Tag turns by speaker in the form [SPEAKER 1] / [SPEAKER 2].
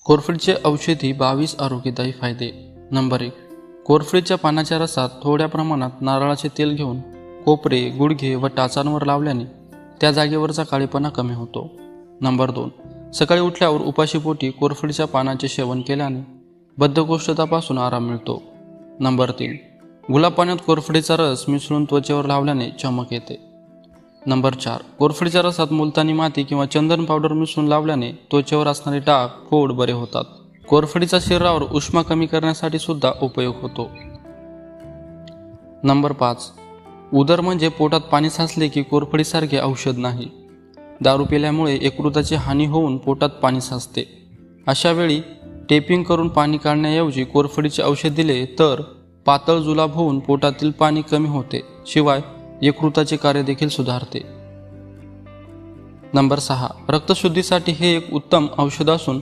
[SPEAKER 1] कोरफडचे औषधी 22 आरोग्यदायी फायदे. नंबर 1. कोरफडीच्या पानाच्या रसात थोड्या प्रमाणात नारळाचे तेल घेऊन कोपरे, गुडघे व टाचांवर लावल्याने त्या जागेवरचा काळेपणा कमी होतो. नंबर 2. सकाळी उठल्यावर उपाशीपोटी कोरफडीच्या पानाचे सेवन केल्याने बद्धकोष्ठतापासून आराम मिळतो. नंबर 3. गुलाब पाण्यात कोरफडीचा रस मिसळून त्वचेवर लावल्याने चमक येते. नंबर 4. कोरफडीच्या रसात मुलतानी माती किंवा चंदन पावडर मिसळून लावल्याने त्वचेवर असणारे डाग, फोड बरे होतात. कोरफडीचा शरीरावर उष्मा कमी करण्यासाठी सुद्धा उपयोग होतो. नंबर 5. उदर म्हणजे पोटात पाणी साचले की कोरफडीसारखे औषध नाही. दारू पिल्यामुळे यकृताची हानी होऊन पोटात पाणी साचते. अशा वेळी टेपिंग करून पाणी काढण्याऐवजी कोरफडीचे औषध दिले तर पातळ जुलाब होऊन पोटातील पाणी कमी होते, शिवाय यकृताचे कार्य देखील सुधारते. नंबर 6. रक्तशुद्धीसाठी हे एक उत्तम औषध असून